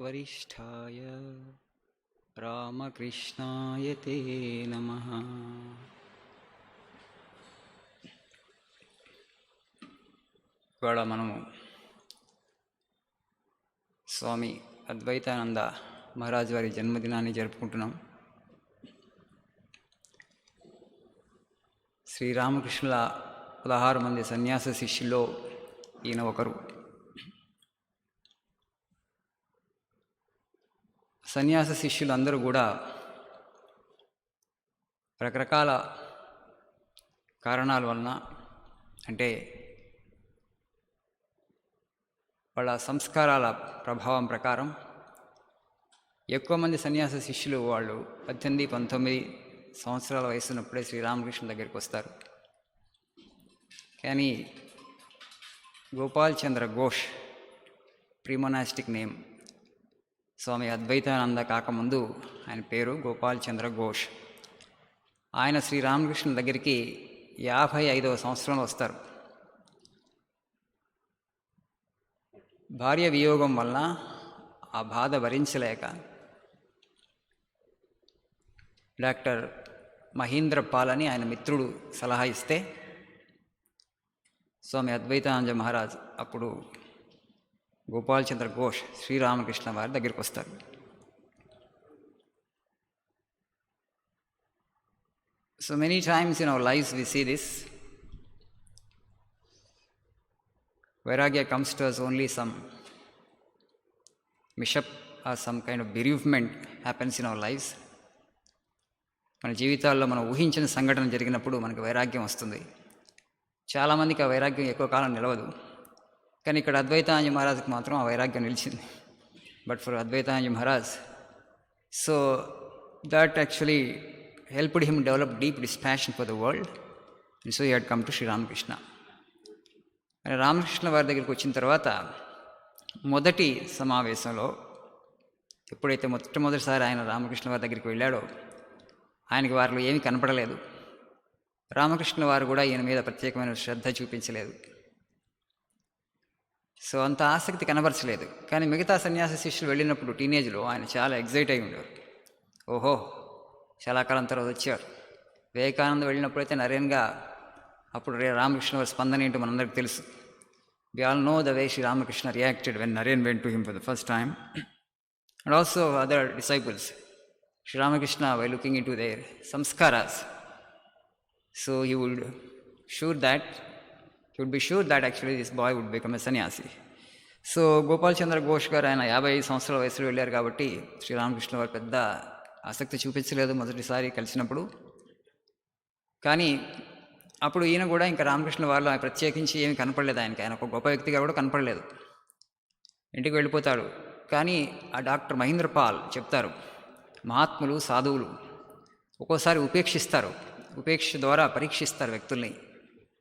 वरिष्ठाय रामकृष्णाय ते नमः। ఇవాళ మనము స్వామి అద్వైతానంద మహారాజ్ వారి జన్మదినాన్ని జరుపుకుంటున్నాం. శ్రీరామకృష్ణుల 16 మంది సన్యాస శిష్యుల్లో ఈయన ఒకరు. సన్యాస శిష్యులందరూ కూడా రకరకాల కారణాల వలన, అంటే వాళ్ళ సంస్కారాల ప్రభావం ప్రకారం ఎక్కువ మంది సన్యాస శిష్యులు వాళ్ళు 18-19 సంవత్సరాల వయసు ఉన్నప్పుడే శ్రీరామకృష్ణ దగ్గరికి వస్తారు. కానీ గోపాల్ చంద్ర ఘోష్, ప్రీమొనాస్టిక్ నేమ్, స్వామి అద్వైతానంద కాకముందు ఆయన పేరు గోపాల్ చంద్ర ఘోష్. ఆయన శ్రీరామకృష్ణ దగ్గరికి 55వ సంవత్సరంలో వస్తారు. భార్య వియోగం వలన ఆ బాధ భరించలేక డాక్టర్ మహేంద్ర పాల్ అని ఆయన మిత్రుడు సలహా ఇస్తే స్వామి అద్వైతానంద మహారాజ్ అప్పుడు గోపాల్ చంద్ర ఘోష్ శ్రీరామకృష్ణ వారి దగ్గరికి వస్తారు. So many times in our lives we see this. Vairagya comes to us only some mishap or some kind of bereavement happens in our lives. మన జీవితాల్లో మనం ఊహించిన సంఘటన జరిగినప్పుడు మనకు వైరాగ్యం వస్తుంది. చాలామందికి ఆ వైరాగ్యం ఎక్కువ కాలం నిలవదు, కానీ ఇక్కడ అద్వైతానంద మహారాజ్కి మాత్రం ఆ వైరాగ్యం నిలిచింది. But for Advaitananda Maharaj, so that actually helped him develop deep dispassion for the world, and so he had come to Sri Ramakrishna. ఆయన రామకృష్ణ వారి దగ్గరికి వచ్చిన తర్వాత మొదటి సమావేశంలో ఎప్పుడైతే మొట్టమొదటిసారి ఆయన రామకృష్ణ వారి దగ్గరికి వెళ్ళాడో ఆయనకి వారిలో ఏమీ కనపడలేదు. రామకృష్ణ వారు కూడా ఈయన మీద ప్రత్యేకమైన శ్రద్ధ చూపించలేదు, సో అంత ఆసక్తి కనబరచలేదు. కానీ మిగతా సన్యాస శిష్యులు వెళ్ళినప్పుడు టీనేజ్లో ఆయన చాలా ఎగ్జైట్ అయి ఉండేవారు. ఓహో, చాలా కాలం తర్వాత వచ్చారు. వివేకానంద వెళ్ళినప్పుడైతే నరేన్గా అప్పుడు రామకృష్ణ వారి స్పందన ఏంటో మనందరికీ తెలుసు. We all know the way Shri Ramakrishna reacted when Naren went to him for the first time, and also other disciples. Shri Ramakrishna why looking in to their samskaras, so he would be sure that actually this boy would become a sannyasi. So Gopal Chandra Ghosh గారు ఆయన 55 సంవత్సరాల వయసులో వెళ్ళారు కాబట్టి శ్రీరామకృష్ణ వారు పెద్ద ఆసక్తి చూపించలేదు మొదటిసారి కలిసినప్పుడు. కానీ అప్పుడు ఈయన కూడా ఇంకా రామకృష్ణ వారిలో ప్రత్యేకించి ఏమి కనపడలేదు. ఆయన ఒక గొప్ప వ్యక్తిగా కూడా కనపడలేదు. ఇంటికి వెళ్ళిపోతాడు. కానీ ఆ డాక్టర్ మహేంద్ర పాల్ చెప్తారు, మహాత్ములు సాధువులు ఒక్కోసారి ఉపేక్షిస్తారు. ఉపేక్ష ద్వారా పరీక్షిస్తారు వ్యక్తుల్ని,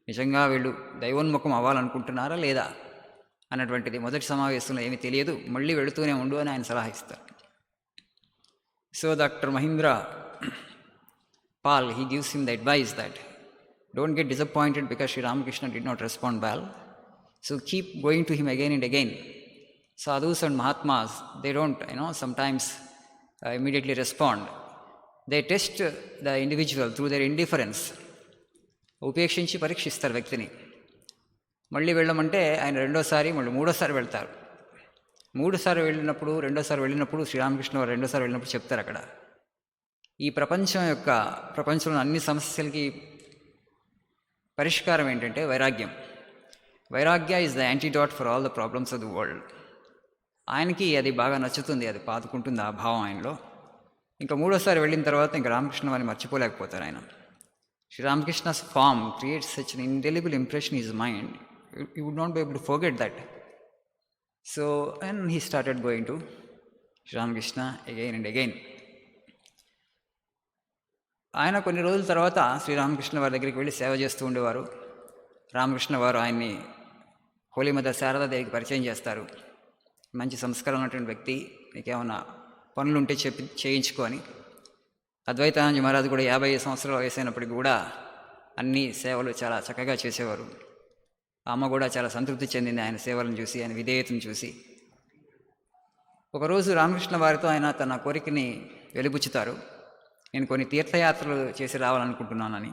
నిజంగా వీళ్ళు దైవోన్ముఖం అవ్వాలనుకుంటున్నారా లేదా అన్నటువంటిది. మొదటి సమావేశంలో ఏమీ తెలియదు, మళ్ళీ వెళుతూనే ఉండు అని ఆయన సలహా ఇస్తారు. So Dr. Mahindra Pal, he gives him the advice that don't get disappointed because Sri Ramakrishna did not respond well. So keep going to him again and again. Sadhus and Mahatmas, they don't, sometimes immediately respond. They test the individual through their indifference. ఉపేక్షించి పరీక్షిస్తారు వ్యక్తిని. మళ్ళీ వెళ్ళమంటే ఆయన రెండోసారి మళ్ళీ మూడోసారి వెళ్తారు. రెండోసారి వెళ్ళినప్పుడు శ్రీరామకృష్ణ వారు రెండోసారి వెళ్ళినప్పుడు చెప్తారు, అక్కడ ఈ ప్రపంచంలో అన్ని సమస్యలకి పరిష్కారం ఏంటంటే వైరాగ్యం. వైరాగ్య is the antidote for all the problems of the world. ఆయనకి అది బాగా నచ్చుతుంది, అది పాతుకుంటుంది ఆ భావం ఆయనలో. ఇంకా మూడోసారి వెళ్ళిన తర్వాత ఇంకా రామకృష్ణ వారిని మర్చిపోలేకపోతారు ఆయన. Shri Ramakrishna's form creates such an indelible impression in his mind, you would not be able to forget that. So, and he started going to Sri Ramakrishna again and again. ఆయన కొన్ని రోజుల తర్వాత శ్రీరామకృష్ణ వారి దగ్గరికి వెళ్ళి సేవ చేస్తూ ఉండేవారు. రామకృష్ణ వారు ఆయన్ని హోలీ మదర్ శారదాదేవికి పరిచయం చేస్తారు. మంచి సంస్కారం ఉన్నటువంటి వ్యక్తి, నీకేమన్నా పనులుంటే చేయించుకో అని. అద్వైతానంద మహారాజు కూడా 50 సంవత్సరాల వయసు అయినప్పటికీ కూడా అన్ని సేవలు చాలా చక్కగా చేసేవారు. అమ్మ కూడా చాలా సంతృప్తి చెందింది ఆయన సేవలను చూసి, ఆయన విధేయతను చూసి. ఒకరోజు రామకృష్ణ వారితో ఆయన తన కోరికని వెలిబుచ్చుతారు. నేను కొన్ని తీర్థయాత్రలు చేసి రావాలనుకుంటున్నానని.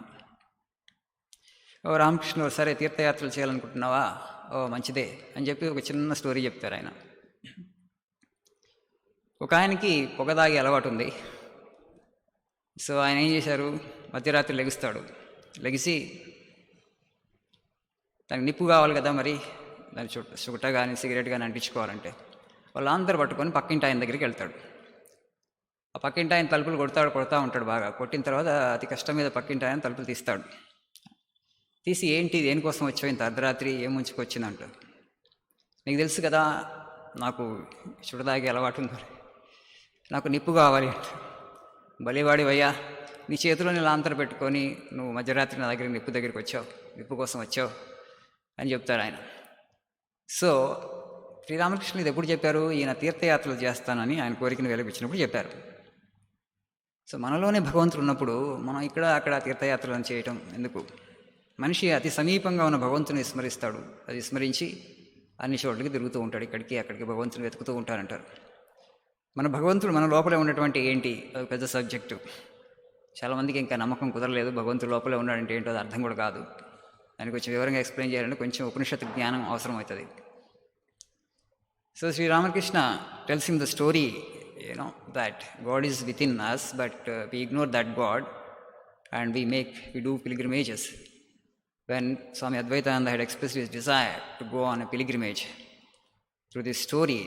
ఓ రామకృష్ణ, సరే తీర్థయాత్రలు చేయాలనుకుంటున్నావా, ఓ మంచిదే అని చెప్పి ఒక చిన్న స్టోరీ చెప్తారు ఆయన. ఒక ఆయనకి పొగ తాగే అలవాటు ఉంది. సో ఆయన ఏం చేశారు, మధ్యరాత్రి లెగుస్తాడు. లెగిసి దానికి నిప్పు కావాలి కదా, మరి దాని చుట్ట కానీ సిగరెట్ కానీ అంటించుకోవాలంటే వాళ్ళందరూ పట్టుకొని పక్కింటి ఆయన దగ్గరికి వెళ్తాడు. ఆ పక్కింటి ఆయన తలుపులు కొడతా ఉంటాడు బాగా. కొట్టిన తర్వాత అతి కష్టం మీద పక్కింటి ఆయన తలుపులు తీస్తాడు. తీసి, ఏంటి, దేనికోసం వచ్చావు ఇంత అర్ధరాత్రి, ఏం ముంచుకొచ్చిందంట. నీకు తెలుసు కదా నాకు చుడదాగే అలవాటు ఉంది, నాకు నిప్పు కావాలి అంట. బలివాడివయ్యా, నీ చేతిలో నీ లాంతర పెట్టుకొని నువ్వు మధ్యరాత్రి నా దగ్గర నిప్పు దగ్గరికి వచ్చావు, నిప్పు కోసం వచ్చావు అని చెప్తారు ఆయన. సో శ్రీరామకృష్ణుడు ఇది ఎప్పుడు చెప్పారు, ఈయన తీర్థయాత్రలు చేస్తానని ఆయన కోరికను వెలిపించినప్పుడు చెప్పారు. సో మనలోనే భగవంతుడు ఉన్నప్పుడు మనం ఇక్కడ అక్కడ తీర్థయాత్రలను చేయటం ఎందుకు? మనిషి అతి సమీపంగా ఉన్న భగవంతుని స్మరిస్తాడు. అది స్మరించి అన్ని చోట్లకి తిరుగుతూ ఉంటాడు, ఇక్కడికి అక్కడికి భగవంతుని వెతుకుతూ ఉంటారంటారు. మన భగవంతుడు మన లోపలే ఉన్నటువంటి ఏంటి, అది పెద్ద సబ్జెక్టు. చాలామందికి ఇంకా నమ్మకం కుదరలేదు, భగవంతుడు లోపలే ఉన్నాడంటే ఏంటో అది అర్థం కూడా కాదు. దానికి కొంచెం వివరంగా ఎక్స్ప్లెయిన్ చేయాలంటే కొంచెం ఉపనిషత్తు జ్ఞానం అవసరం అవుతుంది. So Sri Ramakrishna tells him the story, that God is within us, but we ignore that God and we do pilgrimages. When Swami Advaitananda had expressed his desire to go on a pilgrimage, through this story,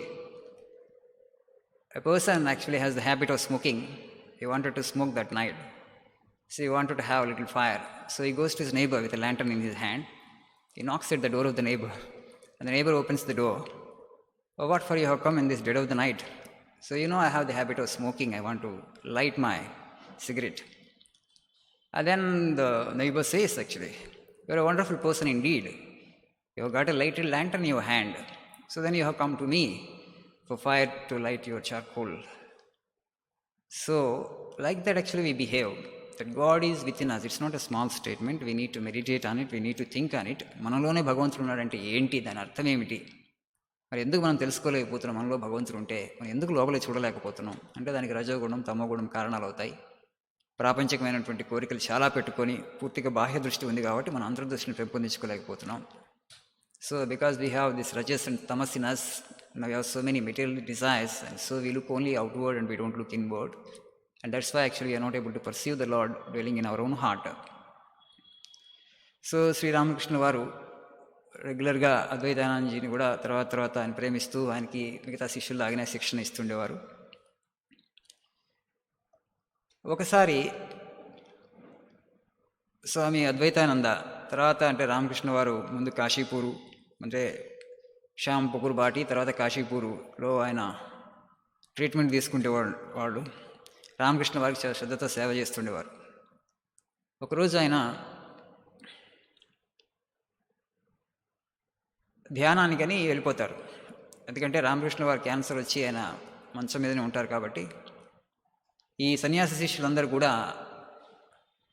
a person actually has the habit of smoking. He wanted to smoke that night. So he wanted to have a little fire. So he goes to his neighbor with a lantern in his hand. He knocks at the door of the neighbor, and the neighbor opens the door. Oh, what for you have come in this dead of the night? So I have the habit of smoking. I want to light my cigarette. And then the neighbor says, actually, you're a wonderful person indeed. You have got a lighted lantern in your hand. So then you have come to me for fire to light your charcoal. So like that actually we behave. That God is within us. It's not a small statement. We need to meditate on it. We need to think on it. మనలోనే భగవంతుడు ఉన్నాడంటే ఏంటి, దాని అర్థం ఏమిటి? మరి ఎందుకు మనం తెలుసుకోలేకపోతున్నాం? మనలో భగవంతుడు ఉంటే మనం ఎందుకు లోపలే చూడలేకపోతున్నాం అంటే దానికి రజోగుణం, తమోగుణం కారణాలు అవుతాయి. ప్రాపంచికమైనటువంటి కోరికలు చాలా పెట్టుకొని పూర్తిగా బాహ్య దృష్టి ఉంది కాబట్టి మనం అంతర్దృష్టిని పెంపొందించుకోలేకపోతున్నాం. So because we have this rajas and tamas in us, we have so many material desires, and so we look only outward and we don't look inward, and that's why actually we are not able to perceive the Lord dwelling in our own heart. So Sri Ramakrishna వారు రెగ్యులర్గా అద్వైతానందజీని కూడా తర్వాత ఆయన ప్రేమిస్తూ ఆయనకి మిగతా శిష్యులు ఆగిన శిక్షణ ఇస్తుండేవారు. ఒకసారి స్వామి అద్వైతానంద తర్వాత అంటే రామకృష్ణ వారు ముందు కాశీపూరు అంటే శ్యామ్ పుకుర్ బాటి, తర్వాత కాశీపూరులో ఆయన ట్రీట్మెంట్ తీసుకుంటేవాడు. వాళ్ళు రామకృష్ణ వారికి చాలా శ్రద్ధతో సేవ చేస్తుండేవారు. ఒకరోజు ఆయన ధ్యానానికని వెళ్ళిపోతారు. ఎందుకంటే రామకృష్ణ వారి క్యాన్సర్ వచ్చి ఆయన మంచం మీదనే ఉంటారు కాబట్టి ఈ సన్యాసి శిష్యులందరూ కూడా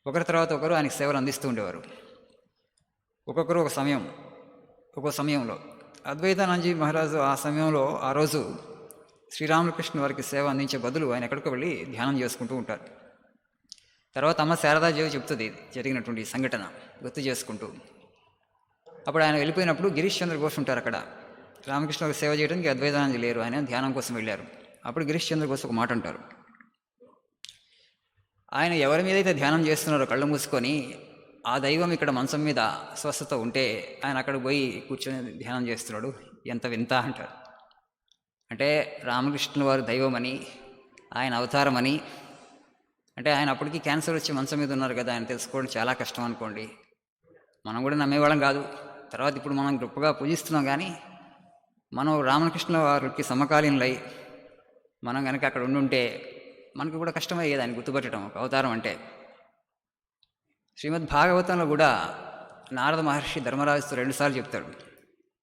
ఒకరి తర్వాత ఒకరు ఆయనకి సేవలు అందిస్తూ ఉండేవారు. ఒక్కొక్కరు ఒక్కో సమయంలో అద్వైతానందజీ మహారాజు ఆ రోజు శ్రీరామకృష్ణ వారికి సేవ అందించే బదులు ఆయన ఎక్కడికో వెళ్ళి ధ్యానం చేసుకుంటూ ఉంటారు. తర్వాత అమ్మ శారదాదేవి చెప్తుంది జరిగినటువంటి సంఘటన గుర్తు చేసుకుంటూ. అప్పుడు ఆయన వెళ్ళిపోయినప్పుడు గిరీష్ చంద్ర ఘోష్ ఉంటారు అక్కడ. రామకృష్ణ వారికి సేవ చేయడానికి అద్వైతానందజీ లేరు, ఆయన ధ్యానం కోసం వెళ్ళారు. అప్పుడు గిరీష్ చంద్ర ఘోష్ ఒక మాట అంటారు, ఆయన ఎవరి మీద అయితే ధ్యానం చేస్తున్నారో కళ్ళు మూసుకొని ఆ దైవం ఇక్కడ మంచం మీద స్వస్థత ఉంటే ఆయన అక్కడికి పోయి కూర్చొని ధ్యానం చేస్తున్నాడు, ఎంత వింత అంటారు. అంటే రామకృష్ణుల వారు దైవమని, ఆయన అవతారమని, అంటే ఆయన అప్పటికి క్యాన్సర్ వచ్చి మంచం మీద ఉన్నారు కదా, ఆయన తెలుసుకోవడం చాలా కష్టం అనుకోండి. మనం కూడా నమ్మేవాళ్ళం కాదు. తర్వాత ఇప్పుడు మనం గొప్పగా పూజిస్తున్నాం, కానీ మనం రామకృష్ణ వారికి సమకాలీనులై మనం కనుక అక్కడ ఉండుంటే మనకు కూడా కష్టమయ్యేది ఆయన గుర్తుపట్టడం ఒక అవతారం అంటే. శ్రీమద్ భాగవతంలో కూడా నారద మహర్షి ధర్మరాజుతో 2 సార్లు చెప్తాడు.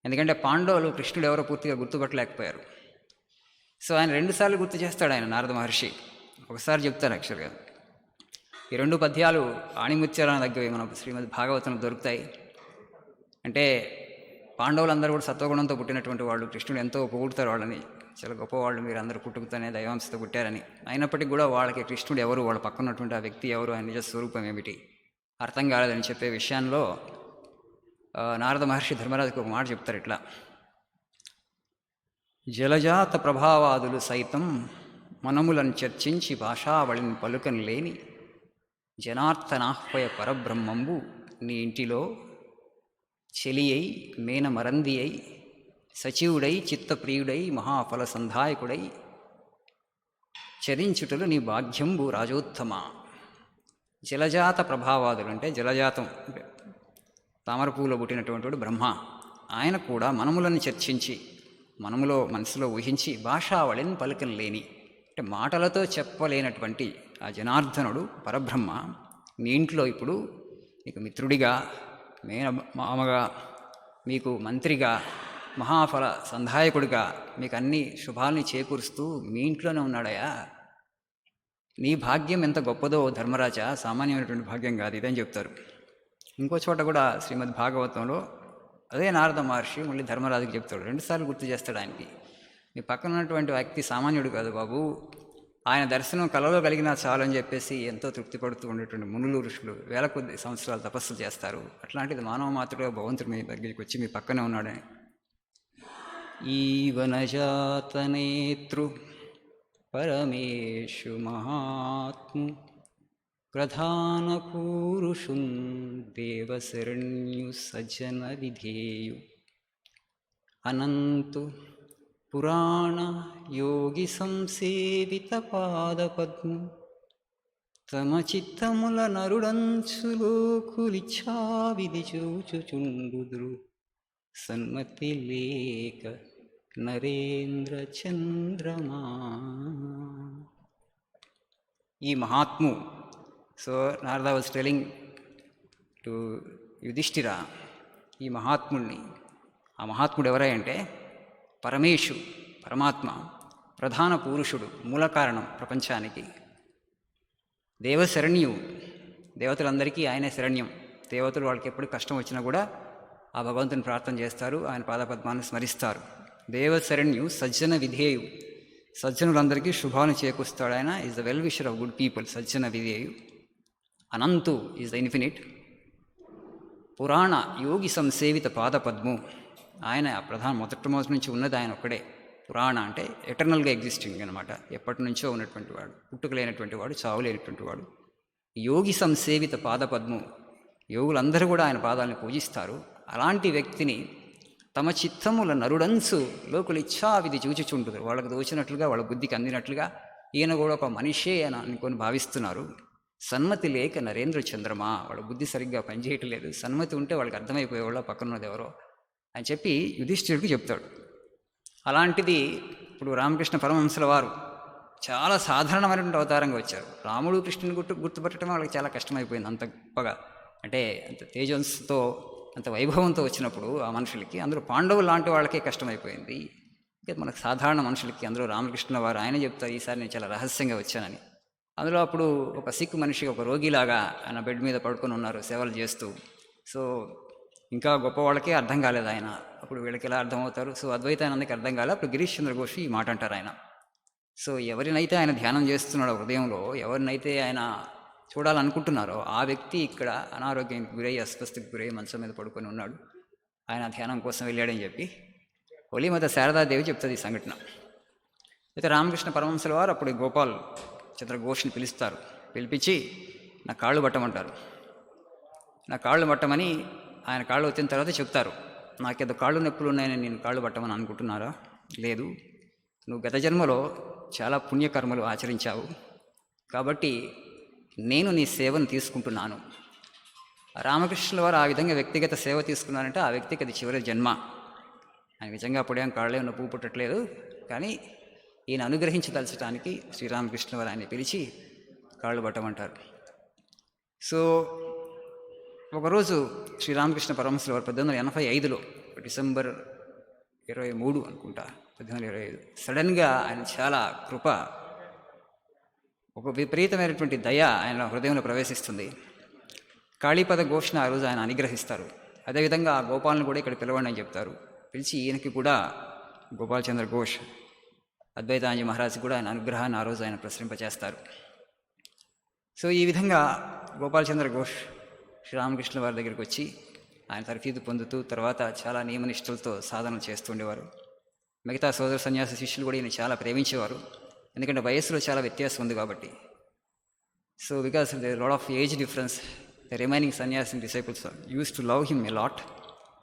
ఎందుకంటే పాండవులు కృష్ణుడు ఎవరో పూర్తిగా గుర్తుపట్టలేకపోయారు. సో ఆయన 2 సార్లు గుర్తు చేస్తాడు ఆయన నారద మహర్షి. ఒకసారి చెప్తారు యాక్చువల్గా. ఈ 2 పద్యాలు ఆణిముత్యాల దగ్గర మన శ్రీమద్ భాగవతంలో దొరుకుతాయి. అంటే పాండవులందరూ కూడా సత్వగుణంతో పుట్టినటువంటి వాళ్ళు, కృష్ణుడు ఎంతో పొగుడుతారు వాళ్ళని. చాలా గొప్పవాళ్ళు, మీరు అందరూ పుట్టుకతోనే దైవాంశతో పుట్టారని. అయినప్పటికీ కూడా వాళ్ళకి కృష్ణుడు ఎవరు, వాళ్ళ పక్కన ఉన్నటువంటి ఆ వ్యక్తి ఎవరు, ఆయన నిజ స్వరూపం ఏమిటి అర్థం కాలేదని చెప్పే విషయంలో నారద మహర్షి ధర్మరాజుకి ఒక మాట చెప్తారు ఇట్లా: జలజాత ప్రభావాదులు సైతం మనములను చర్చించి భాషావళిని పలుకని లేని జనార్దనాహ్వయ పరబ్రహ్మంబు నీ ఇంటిలో చెలియై మేనమరంది అయి సచివుడై చిత్తప్రియుడై మహాఫల సంధాయకుడై చరించుటలు నీ భాగ్యంబు రాజోత్తమ. జలజాత ప్రభావాదులు అంటే జలజాతం, తామరపూలో పుట్టినటువంటి వాడు బ్రహ్మ. ఆయన కూడా మనములను చర్చించి, మనసులో ఊహించి భాషావళిని పలుకని లేని అంటే మాటలతో చెప్పలేనటువంటి ఆ జనార్దనుడు పరబ్రహ్మ మీ ఇంట్లో ఇప్పుడు మీకు మిత్రుడిగా, మామగా, మీకు మంత్రిగా, మహాఫల సంధాయకుడిగా మీకు అన్ని శుభాల్ని చేకూరుస్తూ మీ ఇంట్లోనే ఉన్నాడయా. నీ భాగ్యం ఎంత గొప్పదో ధర్మరాజా, సామాన్యమైనటువంటి భాగ్యం కాదు ఇదని చెప్తారు. ఇంకో చోట కూడా శ్రీమద్ భాగవతంలో అదే నారద మహర్షి మళ్ళీ ధర్మరాజుకి చెప్తాడు, రెండుసార్లు గుర్తు చేస్తాడు ఆయనకి. మీ పక్కన ఉన్నటువంటి వ్యక్తి సామాన్యుడు కాదు బాబు, ఆయన దర్శనం కలలో కలిగినా చాలు అని చెప్పేసి ఎంతో తృప్తి పడుతూ ఉండేటువంటి మునులు, ఋషులు వేల కొద్ది సంవత్సరాలు తపస్సులు చేస్తారు. అట్లాంటిది మానవ మాతృగా భగవంతుడు మీ దగ్గరికి వచ్చి మీ పక్కనే ఉన్నాడని. ఈవనజాతనేతృ పరమేషు మహాత్ము ప్రధాన పూరుషున్ దేవశరణ్యు సజ్జన విధేయు అనంతు పురాణ యోగి సంసేవిత పాదపద్ము తమ చిత్తముల నరుడంచులో కులిచ్చా విధి చూచుచుండుదురు సన్మతి లేక నరేంద్ర చంద్రమా. ఈ మహాత్ము, so Narada was telling to Yudhishthira, ఈ మహాత్ముడిని, ఆ మహాత్ముడు ఎవరై అంటే పరమేశు, పరమాత్మ, ప్రధాన పురుషుడు, మూల కారణం ప్రపంచానికి, దేవశరణ్యు, దేవతలందరికీ ఆయనే శరణ్యం. దేవతలు వాళ్ళకి ఎప్పుడు కష్టం వచ్చినా కూడా ఆ భగవంతుని ప్రార్థన చేస్తారు, ఆయన పాదపద్మాన్ని స్మరిస్తారు. దేవశరణ్యు సజ్జన విధేయు, సజ్జనులందరికీ శుభాలను చేకూరుస్తాడు ఆయన. Is the well wisher of good people, సజ్జన విధేయు. Anant is the infinite. పురాణ యోగి సంసేవిత పాదపద్ము, ఆయన మొదటి నుంచి ఉన్నది ఆయన ఒక్కడే. పురాణ అంటే ఎటర్నల్గా ఎగ్జిస్టింగ్ అనమాట, ఎప్పటి నుంచో ఉన్నటువంటి వాడు, పుట్టుక లేనటువంటి వాడు, చావు లేనటువంటి వాడు. యోగి సంసేవిత పాదపద్ము, యోగులందరూ కూడా ఆయన పాదాలను పూజిస్తారు. అలాంటి వ్యక్తిని తమ చిత్తముల నరుడంచు లోకులు ఇచ్చావిధి చూచుచుంటుంది, వాళ్ళకు దోచినట్లుగా, వాళ్ళ బుద్ధికి అందినట్లుగా ఈయన కూడా ఒక మనిషే అని అనుకొని భావిస్తున్నారు. సన్మతి లేక నరేంద్ర చంద్రమా, వాళ్ళ బుద్ధి సరిగ్గా పనిచేయటం లేదు. సన్మతి ఉంటే వాళ్ళకి అర్థమైపోయేవాళ్ళ పక్కనున్నది ఎవరో అని చెప్పి యుధిష్ఠిరుడికి చెప్తాడు. అలాంటిది ఇప్పుడు రామకృష్ణ పరమహంసల వారు చాలా సాధారణమైనటువంటి అవతారంగా వచ్చారు. రాముడు కృష్ణుని గుర్తుపట్టడం వాళ్ళకి చాలా కష్టమైపోయింది. అంత గొప్పగా అంటే అంత తేజస్సుతో, అంత వైభవంతో వచ్చినప్పుడు ఆ మనుషులకి, అందులో పాండవులు లాంటి వాళ్ళకే కష్టమైపోయింది. ఇంకా మనకు సాధారణ మనుషులకి, అందులో రామకృష్ణ వారు ఆయన చెప్తారు, ఈసారి నేను చాలా రహస్యంగా వచ్చానని. అందులో అప్పుడు ఒక సిక్ మనిషి, ఒక రోగిలాగా ఆయన బెడ్ మీద పడుకొని ఉన్నారు సేవలు చేస్తూ. సో ఇంకా గొప్ప వాళ్ళకే అర్థం కాలేదు ఆయన, అప్పుడు వీళ్ళకి ఎలా అర్థమవుతారు? సో అద్వైతానందకి అర్థం కాలే. అప్పుడు గిరీష్ చంద్ర ఘోష్ ఈ మాట అంటారు ఆయన. సో ఎవరినైతే ఆయన ధ్యానం చేస్తున్నాడో హృదయంలో, ఎవరినైతే ఆయన చూడాలనుకుంటున్నారో ఆ వ్యక్తి ఇక్కడ అనారోగ్యానికి గురై, అస్వస్థకి గురై మంచం మీద పడుకొని ఉన్నాడు, ఆయన ధ్యానం కోసం వెళ్ళాడని చెప్పి ఒలిమత శారదాదేవి చెప్తుంది ఈ సంఘటన. అయితే రామకృష్ణ పరమహంసల వారు అప్పుడు గోపాల్ చంద్ర ఘోష్ని పిలుస్తారు. పిలిపించి నా కాళ్ళు పట్టమంటారు. నా కాళ్ళు పట్టమని ఆయన కాళ్ళు వచ్చిన తర్వాత చెప్తారు, నాకేదో కాళ్ళు నొప్పులు ఉన్నాయని నేను కాళ్ళు పట్టమని అనుకుంటున్నారా? లేదు, నువ్వు గత జన్మలో చాలా పుణ్యకర్మలు ఆచరించావు, కాబట్టి నేను నీ సేవను తీసుకుంటున్నాను. రామకృష్ణుల వారు ఆ విధంగా వ్యక్తిగత సేవ తీసుకున్నారంటే ఆ వ్యక్తికి అది చివరి జన్మ. ఆయన నిజంగా అప్పుడేం కాళ్ళే నొప్పు పుట్టట్లేదు, కానీ ఈయన అనుగ్రహించదలచడానికి శ్రీరామకృష్ణ వారు ఆయన పిలిచి కాళ్ళు పట్టమంటారు. సో ఒకరోజు శ్రీరామకృష్ణ పరమహంసల వారు 1885లో డిసెంబర్ 23 అనుకుంటా, 1825 సడన్గా ఆయన చాలా కృప, ఒక విపరీతమైనటువంటి దయ ఆయన హృదయంలో ప్రవేశిస్తుంది. కాళీపద ఘోష్ని ఆ రోజు ఆయన అనుగ్రహిస్తారు. అదేవిధంగా ఆ గోపాలను కూడా ఇక్కడ పిలవండి అని చెప్తారు. పిలిచి ఈయనకి కూడా గోపాల్ చంద్ర ఘోష్ అద్వైతానంద మహారాజ్ కూడా ఆయన అనుగ్రహాన్ని ఆ రోజు ఆయన ప్రసరింపచేస్తారు. సో ఈ విధంగా గోపాలచంద్ర ఘోష్ శ్రీరామకృష్ణ వారి దగ్గరికి వచ్చి ఆయన తర్ఫీదు పొందుతూ తర్వాత చాలా నియమనిష్టలతో సాధన చేస్తుండేవారు. మిగతా సోదర సన్యాస శిష్యులు కూడా ఈయన చాలా ప్రేమించేవారు, ఎందుకంటే వయస్సులో చాలా వ్యత్యాసం ఉంది కాబట్టి. So because the lot of age difference, the remaining sannyasi disciples use to love him a lot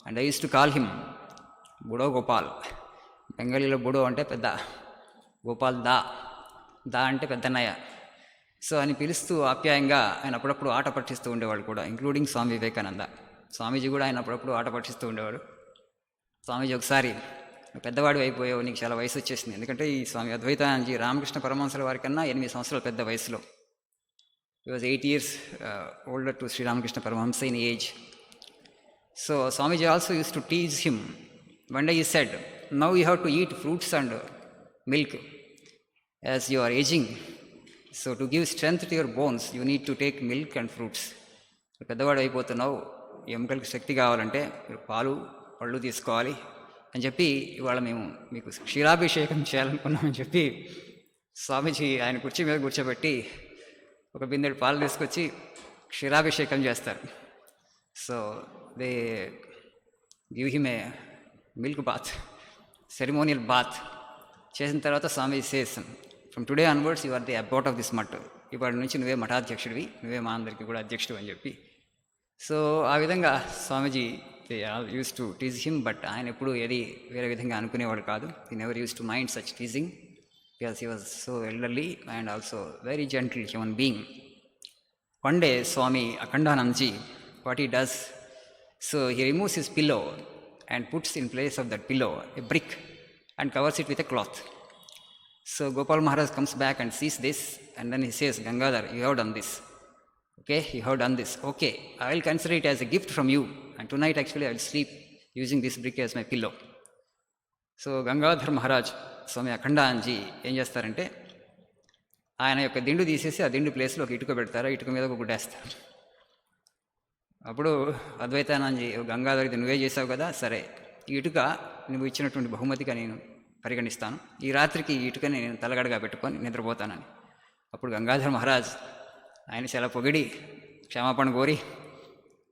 and I use to call him Budo Gopal. బెంగాలీలో బుడో అంటే పెద్ద, గోపాల్ దా, దా అంటే పెద్దన్నయ్య. సో అని పిలుస్తూ ఆప్యాయంగా ఆయన అప్పుడప్పుడు ఆట పట్టిస్తూ ఉండేవాడు కూడా, ఇంక్లూడింగ్ స్వామి వివేకానంద. స్వామీజీ కూడా ఆయన అప్పుడప్పుడు ఆట పట్టిస్తూ ఉండేవాడు. స్వామీజీ ఒకసారి, పెద్దవాడు అయిపోయావు, నీకు చాలా వయసు వచ్చేసింది. ఎందుకంటే ఈ స్వామి అద్వైతానందజీ రామకృష్ణ పరమహంసల వారి కన్నా 8 సంవత్సరాల పెద్ద వయసులో. హి was 8 years older to Sri Ramakrishna Paramahamsa in age. So Swamiji also used to tease him. One day he said, now you have to eat fruits and milk as you are aging. So to give strength to your bones, you need to take milk and fruits. పెద్దవాడు అయిపోతున్నావు, ఎముకలకు శక్తి కావాలంటే మీరు పాలు పళ్ళు తీసుకోవాలి అని చెప్పి ఇవాళ మేము మీకు క్షీరాభిషేకం చేయాలనుకున్నామని చెప్పి స్వామీజీ ఆయన కుర్చీ మీద కూర్చోబెట్టి ఒక బిందెడు పాలు తీసుకొచ్చి క్షీరాభిషేకం చేస్తారు. So they give him a milk bath, ceremonial bath. చేసిన తర్వాత Swamiji says, from today onwards you are the abbot of this math. ఇవాటి నుంచి నువ్వే మఠాధ్యక్షుడివి, నువ్వే మా అందరికీ కూడా అధ్యక్షుడు అని చెప్పి. సో ఆ విధంగా Swamiji use to tease him, but ఆయన ఎప్పుడు ఏది వేరే విధంగా అనుకునేవాడు కాదు. He never use to mind such teasing because he was so elderly and also very gentle human being. One day Swami Akhandanandaji, what he does, so he removes his pillow and puts in place of that pillow a brick and covers it with a cloth. So Gopal Maharaj comes back and sees this, and then he says, Gangadhar, you have done this. Okay, you have done this. Okay, I will consider it as a gift from you, and tonight actually I will sleep using this brick as my pillow. So Gangadhar Maharaj, Swami Akhandanji ఏం చేస్తారంటే, ఆయన యొక్క దిండు తీసేసి ఆ దిండు ప్లేస్లో ఒక ఇటుక పెడతారు, ఇటుక మీద ఒక గుడ్డేస్తారు. అప్పుడు అద్వైతానందజీ, గంగాధర్ ఇది నువ్వే చేసావు కదా, సరే ఈ ఇటుక నువ్వు ఇచ్చినటువంటి బహుమతిగా నేను పరిగణిస్తాను, ఈ రాత్రికి ఈ ఇటుకని నేను తలగడగా పెట్టుకొని నిద్రపోతానని. అప్పుడు గంగాధర్ మహారాజ్ ఆయన చాలా పొగిడి క్షమాపణ కోరి,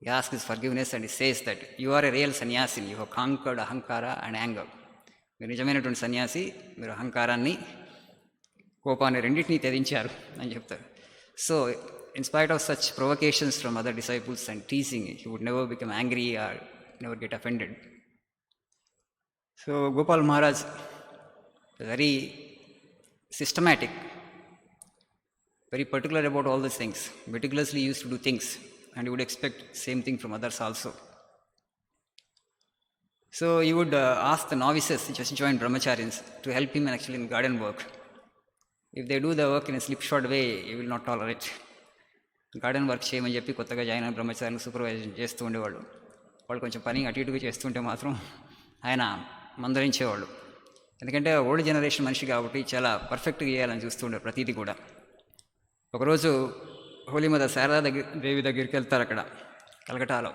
he asks his forgiveness and he says that you are a real sannyasi, you have conquered ahankara and anger. మీరు నిజమైనటువంటి సన్యాసి, మీరు అహంకారాన్ని కోపాన్ని రెండింటినీ త్యజించారు అని చెప్తారు. So in spite of such provocations from other disciples and teasing, he would never become angry or never get offended. So Gopal Maharaj, very systematic, very particular about all these things, meticulously used to do things, and he would expect same thing from others also. So he would ask the novices, just joined brahmacharis, to help him actually in garden work. If they do the work in a slipshod way, he will not tolerate. Garden work చేయమని చెప్పి కొత్తగా join అయిన బ్రహ్మచారులను supervision చేస్తూ ఉండేవాళ్ళు. వాళ్ళు కొంచెం పని అటు ఇటుగా చేస్తుంటే మాత్రం ఆయన మందరించేవాళ్ళు. ఎందుకంటే ఓల్డ్ జనరేషన్ మనిషి కాబట్టి చాలా పర్ఫెక్ట్గా చేయాలని చూస్తుండే ప్రతీది కూడా. ఒకరోజు హోలీమద శారదా దేవి దగ్గరికి వెళ్తారు. అక్కడ కలకటాలో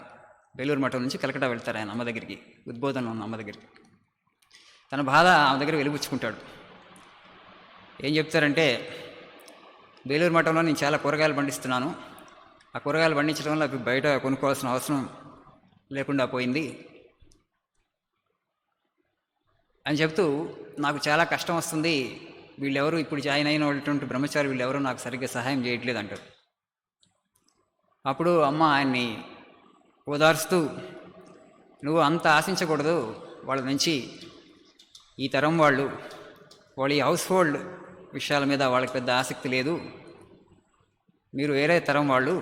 బేలూరు మఠం నుంచి కలకటా వెళ్తారు ఆయన అమ్మ దగ్గరికి, ఉద్బోధనం ఉన్న అమ్మ దగ్గరికి. తన బాధ ఆమె దగ్గర వెలిబుచ్చుకుంటాడు. ఏం చెప్తారంటే, బేలూరు మఠంలో నేను చాలా కూరగాయలు పండిస్తున్నాను, ఆ కూరగాయలు పండించడం వల్ల బయట కొనుక్కోవాల్సిన అవసరం లేకుండా పోయింది అని చెప్తూ, నాకు చాలా కష్టం వస్తుంది, వీళ్ళెవరు ఇప్పుడు జాయిన్ అయినటువంటి బ్రహ్మచారి వీళ్ళెవరూ నాకు సరిగ్గా సహాయం చేయట్లేదు అంటారు. అప్పుడు అమ్మ ఆయన్ని ఓదార్స్తూ, నువ్వు అంత ఆశించకూడదు వాళ్ళ నుంచి, ఈ తరం వాళ్ళు ఈ హౌస్ హోల్డ్ విషయాల మీద వాళ్ళకి పెద్ద ఆసక్తి లేదు, మీరు వేరే తరం వాళ్ళు,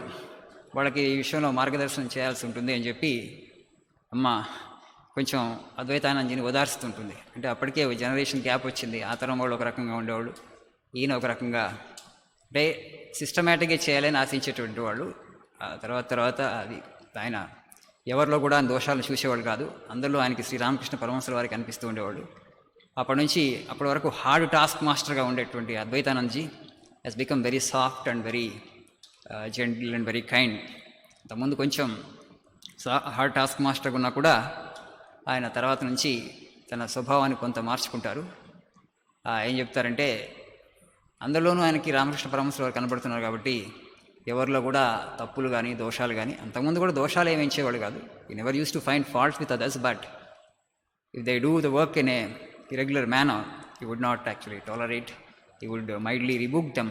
వాళ్ళకి ఈ విషయంలో మార్గదర్శనం చేయాల్సి ఉంటుంది అని చెప్పి అమ్మ కొంచెం అద్వైతానందజీని ఓదార్స్తుంటుంది. అంటే అప్పటికే జనరేషన్ గ్యాప్ వచ్చింది, ఆ తరం వాళ్ళు ఒక రకంగా ఉండేవాళ్ళు, ఈయన ఒక రకంగా, అంటే సిస్టమేటిక్గా చేయాలని ఆశించేటువంటి వాళ్ళు. తర్వాత అది ఆయన ఎవరిలో కూడా దోషాలను చూసేవాళ్ళు కాదు, అందరిలో ఆయనకి శ్రీరామకృష్ణ పరమహంసల వారికి అనిపిస్తూ ఉండేవాళ్ళు. అప్పటి వరకు హార్డ్ టాస్క్ మాస్టర్గా ఉండేటువంటి Advaitanandaji has become very soft and very gentle and very kind. అంతకుముందు కొంచెం హార్డ్ టాస్క్ మాస్టర్గా ఉన్నా కూడా ఆయన తర్వాత నుంచి తన స్వభావాన్ని కొంత మార్చుకుంటారు. ఏం చెప్తారంటే, అందులోనూ ఆయనకి రామకృష్ణ పరమహంస వారు కనబడుతున్నారు కాబట్టి ఎవరిలో కూడా తప్పులు కానీ దోషాలు కానీ, అంతకుముందు కూడా దోషాలు ఏమి ఇచ్చేవాడు కాదు. ఈ never use to find faults with others, but if they do the work in a irregular manner, he would not actually tolerate, he would mildly rebuke them.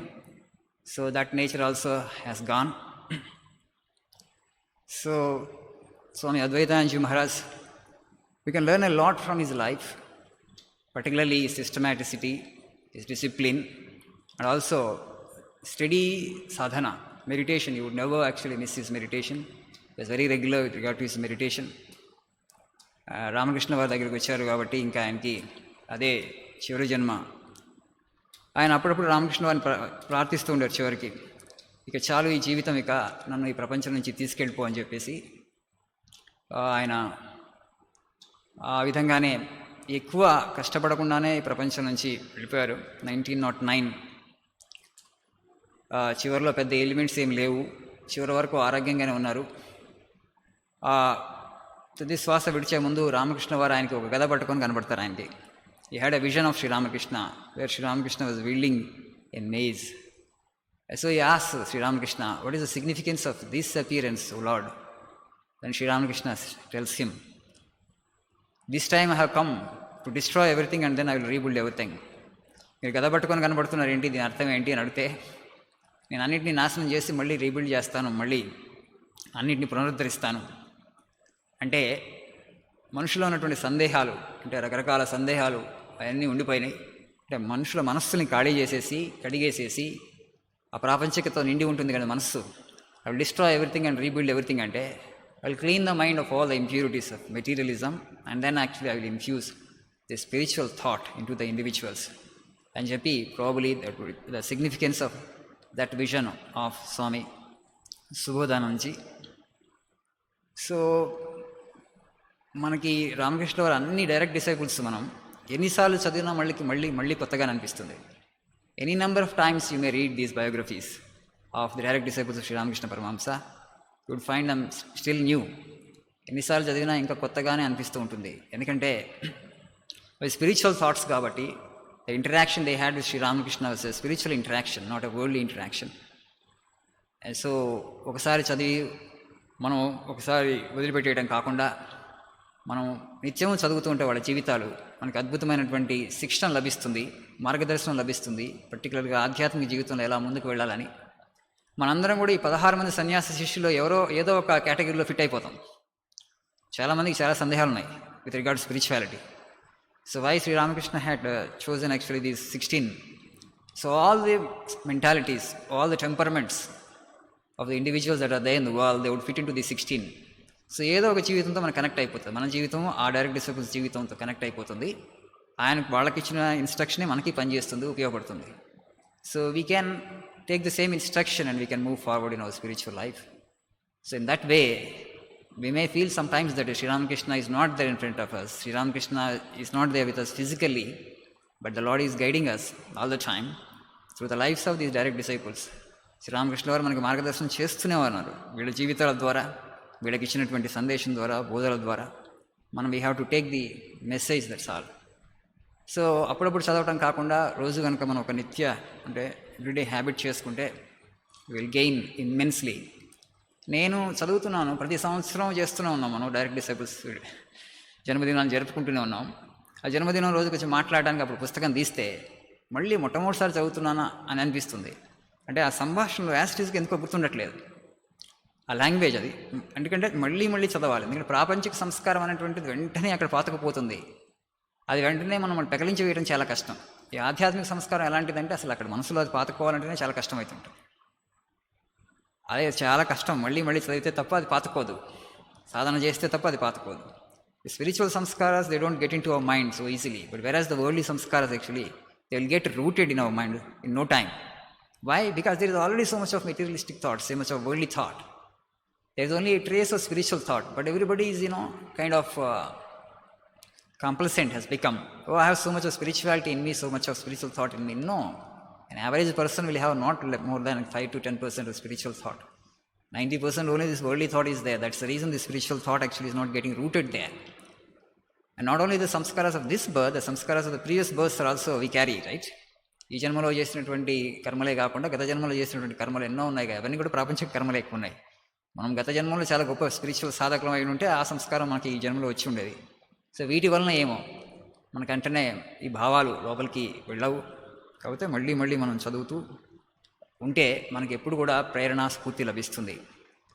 So that nature also has gone. So Swami Advaitanand Ji Maharaj, we can learn a lot from his life, particularly his systematicity, his discipline, and also steady sadhana, meditation. He would never actually miss his meditation. He was very regular with regard to his meditation. Ramakrishna వారి దగ్గరికి వచ్చారు కాబట్టి ఇంకా ఆయనకి అదే చివరి జన్మ. ఆయన అప్పుడప్పుడు రామకృష్ణ వారిని ప్రార్థిస్తూ ఉండారు చివరికి, ఇక చాలు ఈ జీవితం, ఇక నన్ను ఈ ప్రపంచం నుంచి తీసుకెళ్ళిపో అని చెప్పేసి. ఆయన ఆ విధంగానే ఎక్కువ కష్టపడకుండానే ఈ ప్రపంచం నుంచి వెళ్ళిపోయారు. 1909 చివరిలో పెద్ద ఎలిమెంట్స్ ఏం లేవు, చివరి వరకు ఆరోగ్యంగానే ఉన్నారు. తుది శ్వాస విడిచే ముందు రామకృష్ణ వారు ఆయనకి ఒక గద పట్టుకొని కనబడతారు ఆయనకి. He had a vision of Sri Ramakrishna, where Sri Ramakrishna was wielding a mace. So he asked Sri Ramakrishna, what is the significance of this appearance, O Lord? Then Sri Ramakrishna tells him, this time I have come to destroy everything and then I will rebuild everything. మీరు గద పట్టుకొని కనబడుతున్నారు ఏంటి, దీని అర్థం ఏంటి అని అడిగితే, నేను అన్నింటినీ నాశనం చేసి మళ్ళీ రీబిల్డ్ చేస్తాను, మళ్ళీ అన్నింటినీ పునరుద్ధరిస్తాను. అంటే మనుషులో ఉన్నటువంటి సందేహాలు, అంటే రకరకాల సందేహాలు అవన్నీ ఉండిపోయినాయి. అంటే మనుషుల మనస్సుని ఖాళీ చేసేసి కడిగేసేసి, ఆ ప్రాపంచికతో నిండి ఉంటుంది కదా మనస్సు, I will destroy everything and rebuild everything. అంటే I will clean the mind of all the impurities of materialism and then actually I will infuse the spiritual thought in to the individuals అని చెప్పి, probably the significance of that vision of Swami Subodhanandaji. So మనకి రామకృష్ణ వారు అన్ని direct disciples మనం ఎన్నిసార్లు చదివినా మళ్ళీ కొత్తగానే అనిపిస్తుంది. Any number of times you may read these biographies of the direct disciples of Shri Ramakrishna Paramahansa, you would find them still new. ఎన్నిసార్లు చదివినా ఇంకా కొత్తగానే అనిపిస్తూ ఉంటుంది. ఎందుకంటే స్పిరిచువల్ థాట్స్ కాబట్టి, the interaction they had with Shri Ramakrishna was a spiritual interaction, not a worldly interaction. So ఒకసారి చదివి మనం ఒకసారి వదిలిపెట్టేయడం కాకుండా, మనం నిత్యము చదువుతూ ఉంటే వాళ్ళ జీవితాలు మనకు అద్భుతమైనటువంటి శిక్షణ లభిస్తుంది, మార్గదర్శనం లభిస్తుంది, పర్టికులర్గా ఆధ్యాత్మిక జీవితంలో ఎలా ముందుకు వెళ్ళాలని. మనందరం కూడా ఈ 16 మంది సన్యాస శిష్యుల్లో ఏదో ఒక కేటగిరీలో ఫిట్ అయిపోతాం. చాలామందికి చాలా సందేహాలు ఉన్నాయి with regard spirituality. So why Shri Ramakrishna had chosen actually these 16. So all the mentalities, all the temperaments of the individuals that are they in the world, they would fit in to the 16. So ఏదో ఒక జీవితంతో మనకు connect అయిపోతుంది, మన జీవితం ఆ direct disciples జీవితంతో connect అయిపోతుంది. ఆయనకు వాళ్ళకి ఇచ్చిన ఇన్స్ట్రక్షనే మనకి పనిచేస్తుంది, ఉపయోగపడుతుంది. So we can take the same instruction and we can move forward in our spiritual life. So in that way we may feel sometimes that Sri Ramakrishna is not there in front of us, Sri Ramakrishna is not there with us physically, but the Lord is guiding us all the time through the lives of these direct disciples. Shri Ramakrishna వారు మనకి మార్గదర్శనం చేస్తూనే ఉన్నారు. వీళ్ళ జీవితాల ద్వారా, వీళ్ళకి ఇచ్చినటువంటి సందేశం ద్వారా, బోధల ద్వారా మనం we have to take the message, that's all. So అప్పుడప్పుడు చదవటం కాకుండా రోజు కనుక మనం ఒక నిత్య అంటే ఎవ్రీడే హ్యాబిట్ చేసుకుంటే విల్ గెయిన్ ఇమ్మెన్స్లీ. నేను చదువుతున్నాను, ప్రతి సంవత్సరం చేస్తూనే ఉన్నాం మనం డైరెక్ట్ డిసైపుల్స్ జన్మదినాలు జరుపుకుంటూనే ఉన్నాం. ఆ జన్మదినం రోజు కొంచెం మాట్లాడడానికి అప్పుడు పుస్తకం తీస్తే మళ్ళీ మొట్టమొదటిసారి చదువుతున్నానా అని అనిపిస్తుంది. అంటే ఆ సంభాషణలో యాస్టీస్కి ఎందుకో గుర్తుండట్లేదు ఆ లాంగ్వేజ్, అది ఎందుకంటే మళ్ళీ చదవాలి. ఎందుకంటే ప్రాపంచిక సంస్కారం అనేటువంటిది వెంటనే అక్కడ పాతకపోతుంది, అది వెంటనే మనం పెకలించి వేయడం చాలా కష్టం. ఈ ఆధ్యాత్మిక సంస్కారం ఎలాంటిదంటే అసలు అక్కడ మనసులో అది పాతుకోవాలంటేనే చాలా కష్టం అవుతుంటుంది. అదే చాలా కష్టం, మళ్ళీ చదివితే తప్ప అది పాతుకోదు, సాధన చేస్తే తప్ప అది పాతుకోదు. The spiritual sanskaras, they don't get into our mind so easily, but whereas the worldly sanskaras actually, they will get rooted in our mind in no time. Why? Because there is already so much of materialistic thought, so much of worldly thought. There is only a trace of spiritual thought, but everybody is, kind of complacent has become. Oh, I have so much of spirituality in me, so much of spiritual thought in me. No. An average person will have not more than 5 to 10% of spiritual thought. 90% only this worldly thought is there. That's the reason the spiritual thought actually is not getting rooted there. And not only the samskaras of this birth, the samskaras of the previous births are also we carry, right? ఈ జన్మలో చేసినటువంటి కర్మలే కాకుండా గత జన్మలో చేసినటువంటి కర్మలు ఎన్నో ఉన్నాయి కదా, అవన్నీ కూడా ప్రాపంచిక కర్మలు ఎక్కువ ఉన్నాయి. మనం గత జన్మలో చాలా గొప్ప స్పిరిచువల్ సాధకులం అయి ఉంటే ఆ సంస్కారం మనకి ఈ జన్మలో వచ్చి ఉండేది. సో వీటి వలన ఏమో మనకంటనే ఈ భావాలు లోపలికి వెళ్ళవు. కాకపోతే మళ్ళీ మళ్ళీ మనం చదువుతూ ఉంటే మనకి ఎప్పుడు కూడా ప్రేరణ స్ఫూర్తి లభిస్తుంది.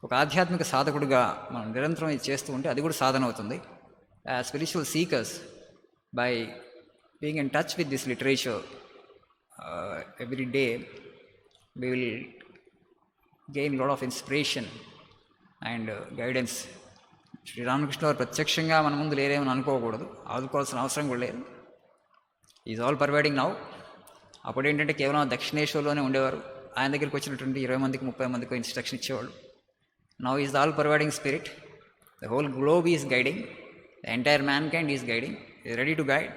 ఒక ఆధ్యాత్మిక సాధకుడుగా మనం నిరంతరం ఇది చేస్తూ ఉంటే అది కూడా సాధన అవుతుంది. Spiritual seekers, by being in touch with this literature every day, we will gain a lot of inspiration and guidance. Sri Ramakrishna వారు ప్రత్యక్షంగా మన ముందు లేరేమని అనుకోకూడదు, ఆదుకోవాల్సిన అవసరం కూడా లేదు. Is all pervading now. అప్పుడు ఏంటంటే కేవలం దక్షిణేశ్వర్లోనే ఉండేవారు. ఆయన దగ్గరికి వచ్చినటువంటి 20 మందికి 30 మందికి ఇన్స్ట్రక్షన్ ఇచ్చేవాళ్ళు. Now is all pervading spirit. The whole globe is guiding, the entire mankind is guiding, is ready to guide.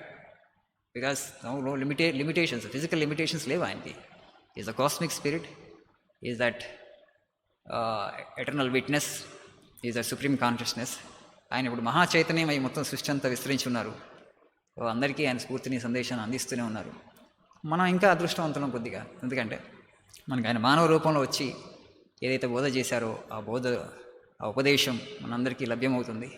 Because no limitations, physical limitations లేవు ఆయనకి. Is the cosmic spirit, is that eternal witness, is the supreme consciousness. ఆయన ఇప్పుడు మహా చైతన్యం అయి మొత్తం సృష్టి అంతా విస్తరించి ఉన్నారు. అందరికీ ఆయన స్ఫూర్తిని సందేశాన్ని అందిస్తూనే ఉన్నారు. మనం ఇంకా అదృష్టవంతులం కొద్దిగా, ఎందుకంటే మనకి ఆయన మానవ రూపంలో వచ్చి ఏదైతే బోధ చేశారో ఆ ఉపదేశం మనందరికీ లభ్యమవుతుంది.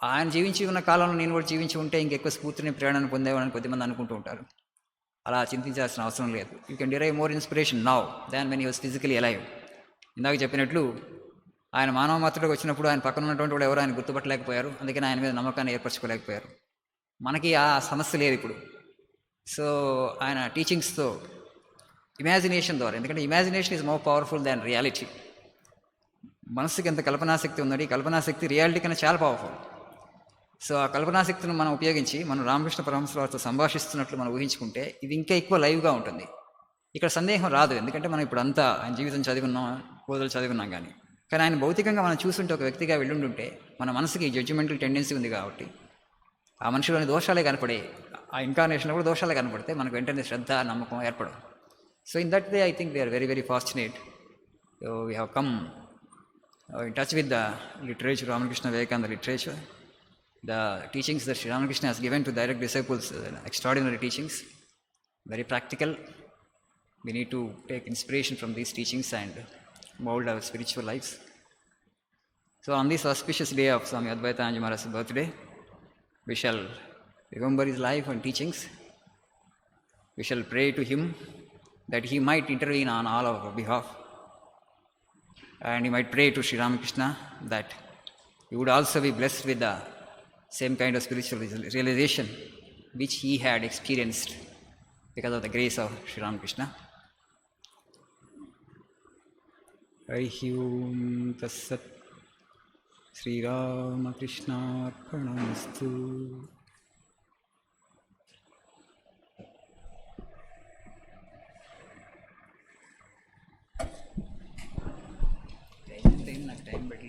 ఆయన జీవించి ఉన్న కాలంలో నేను కూడా జీవించి ఉంటే ఇంకెక్కువ స్ఫూర్తిని ప్రేరణను పొందేవాళ్ళని కొద్దిమంది అనుకుంటూ ఉంటారు. అలా చింతించాల్సిన అవసరం లేదు. You can derive more inspiration now than when he was physically alive. ఇందాక చెప్పినట్లు ఆయన మానవ మాత్రలోకి వచ్చినప్పుడు ఆయన పక్కన ఉన్నటువంటి కూడా ఎవరు ఆయన గుర్తుపట్టలేకపోయారు, అందుకని ఆయన మీద నమ్మకాన్ని ఏర్పరచుకోలేకపోయారు. మనకి ఆ సమస్య లేదు ఇప్పుడు. సో ఆయన టీచింగ్స్తో, ఇమాజినేషన్ ద్వారా, ఎందుకంటే imagination is more powerful than reality. మనసుకి ఎంత కల్పనాశక్తి ఉందండి, ఈ కల్పనాశక్తి రియాలిటీ కన్నా చాలా పవర్ఫుల్. సో ఆ కల్పనాశక్తిని మనం ఉపయోగించి మనం రామకృష్ణ పరమహంస వారితో సంభాషిస్తున్నట్లు మనం ఊహించుకుంటే ఇది ఇంకా ఎక్కువ లైవ్గా ఉంటుంది. ఇక్కడ సందేహం రాదు, ఎందుకంటే మనం ఇప్పుడు అంతా ఆయన జీవితం చదివిన్నాం, బోధలు చదివిన్నాం. కానీ ఆయన భౌతికంగా మనం చూస్తుంటే ఒక వ్యక్తిగా వెళ్ళుంటుంటే మన మనసుకి జడ్జిమెంటల్ టెండెన్సీ ఉంది కాబట్టి ఆ మనిషిలోని దోషాలే కనపడే, ఆ ఇన్కార్నేషన్లో కూడా దోషాలే కనపడితే మనకు వెంటనే శ్రద్ధ, నమ్మకం ఏర్పడదు. So in that way I think we are very very fortunate. We have come in touch with the literature, Ramakrishna Vivekananda literature. The teachings that Sri Ramakrishna has given to direct disciples, extraordinary teachings, very practical. We need to take inspiration from these teachings and mold our spiritual lives. So on this auspicious day of Swami Advaitananda Maharaj's birthday, we shall remember his life and teachings. We shall pray to him that he might intervene on all our behalf, and he might pray to Sri Ramakrishna that he would also be blessed with the same kind of spiritual realization which he had experienced because of the grace of Sri Ramakrishna. Om Tassat. Sri Ramakrishna Arpanamastu. నాకు time బట్టి